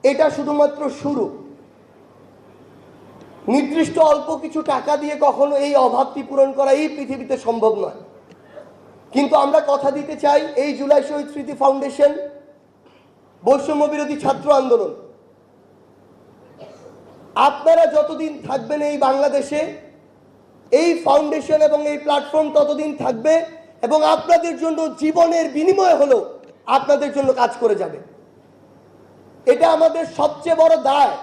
এটা শুধুমাত্র শুরু। নির্দিষ্ট অল্প কিছু টাকা দিয়ে কখনো এই অভাবটি পূরণ করা এই পৃথিবীতে সম্ভব নয়। কিন্তু আমরা কথা দিতে চাই, এই জুলাই শহীদ স্মৃতি ফাউন্ডেশন, বৈষম্য বিরোধী ছাত্র আন্দোলন, আপনারা যতদিন থাকবেন এই বাংলাদেশে, এই ফাউন্ডেশন এবং এই প্ল্যাটফর্ম ততদিন থাকবে এবং আপনাদের জন্য জীবনের বিনিময় হলো আপনাদের জন্য কাজ করে যাবে। এটা আমাদের সবচেয়ে বড় দায়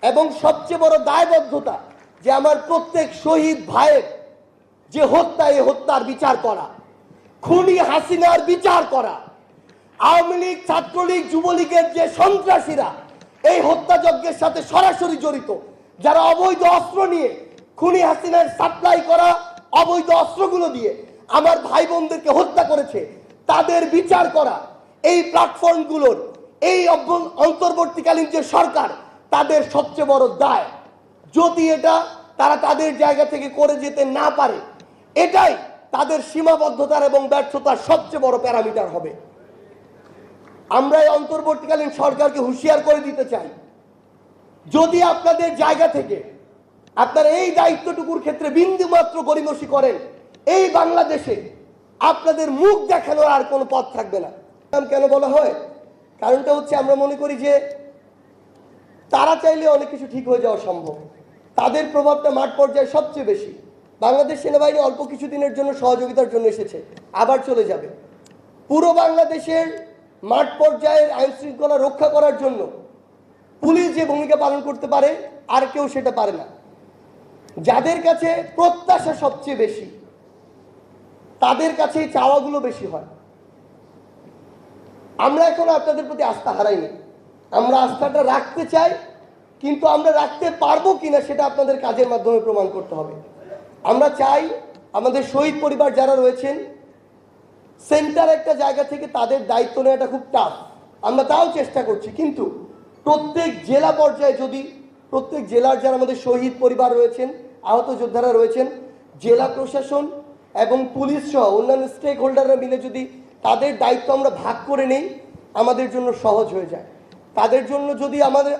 এবং সবচেয়ে বড় দায়বদ্ধতা যে আমার প্রত্যেক শহীদ ভাইয়ের যে হত্যা, এই হত্যার বিচার করা, খুনি হাসিনার বিচার করা, আওয়ামী লীগ, ছাত্রলীগ, যুবলীগের যে সন্ত্রাসীরা এই হত্যাযজ্ঞের সাথে সরাসরি জড়িত, যারা অবৈধ অস্ত্র নিয়ে খুনি হাসিনার সাপ্লাই করা অবৈধ অস্ত্রগুলো দিয়ে আমার ভাই বোনদেরকে হত্যা করেছে, তাদের বিচার করা। এই প্ল্যাটফর্মগুলোর, এই অন্তর্বর্তীকালীন যে সরকার, তাদের সবচেয়ে বড় দায়। যদি এটা তারা তাদের জায়গা থেকে করে যেতে না পারে, এটাই তাদের সীমাবদ্ধতার এবং ব্যর্থতার সবচেয়ে বড় প্যারামিটার হবে। আমরা এই অন্তর্বর্তীকালীন সরকারকে হুঁশিয়ার করে দিতে চাই, যদি আপনাদের জায়গা থেকে আপনারা এই দায়িত্বটুকুর ক্ষেত্রে বিন্দুমাত্র গড়িমসি করেন, এই বাংলাদেশে আপনাদের মুখ দেখানোর আর কোনো পথ থাকবে না। কেন বলা হয়? কারণটা হচ্ছে, আমরা মনে করি যে তারা চাইলে অনেক কিছু ঠিক হয়ে যাওয়া সম্ভব। তাদের প্রভাবটা মাঠ পর্যায়ে সবচেয়ে বেশি। বাংলাদেশ সেনাবাহিনী অল্প কিছু দিনের জন্য সহযোগিতার জন্য এসেছে, আবার চলে যাবে। পুরো বাংলাদেশের মাঠ পর্যায়ের আইন শৃঙ্খলা রক্ষা করার জন্য পুলিশ যে ভূমিকা পালন করতে পারে, আর কেউ সেটা পারে না। যাদের কাছে প্রত্যাশা সবচেয়ে বেশি, তাদের কাছে চাওয়াগুলো বেশি হয়। আমরা এখন আপনাদের প্রতি আস্থা হারাইনি, আমরা আস্থাটা রাখতে চাই, কিন্তু আমরা রাখতে পারবো কিনা সেটা আপনাদের কাজের মাধ্যমে প্রমাণ করতে হবে। আমরা চাই আমাদের শহীদ পরিবার যারা রয়েছেন, সেন্টার একটা জায়গা থেকে তাদের দায়িত্ব নেওয়াটা খুব টাফ, আমরা তাও চেষ্টা করছি। কিন্তু প্রত্যেক জেলা পর্যায়ে যদি প্রত্যেক জেলার যারা আমাদের শহীদ পরিবার রয়েছেন, আহত যোদ্ধারা রয়েছেন, জেলা প্রশাসন এবং পুলিশ সহ অন্যান্য স্টেক হোল্ডাররা মিলে যদি তাদের দায়িত্ব আমরা ভাগ করে নেই, আমাদের জন্য সহজ হয়ে যায়। তাদের জন্য যদি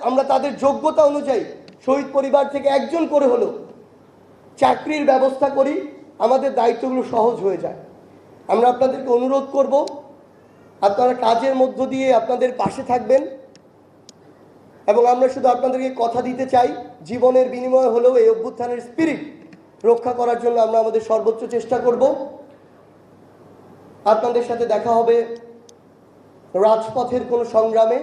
আমরা তাদের যোগ্যতা অনুযায়ী শহীদ পরিবার থেকে একজন করে হলো চাকরির ব্যবস্থা করি, আমাদের দায়িত্বগুলো সহজ হয়ে যায়। আমরা আপনাদেরকে অনুরোধ করব, আপনারা কাজের মধ্য দিয়ে আপনাদের পাশে থাকবেন এবং আমরা শুধু আপনাদেরকে কথা দিতে চাই, জীবনের বিনিময় হলেও এই অভ্যুত্থানের স্পিরিট রক্ষা করার জন্য আমরা আমাদের সর্বোচ্চ চেষ্টা করব। আপনাদের সাথে দেখা হবে রাজপথের কোনো সংগ্রামে।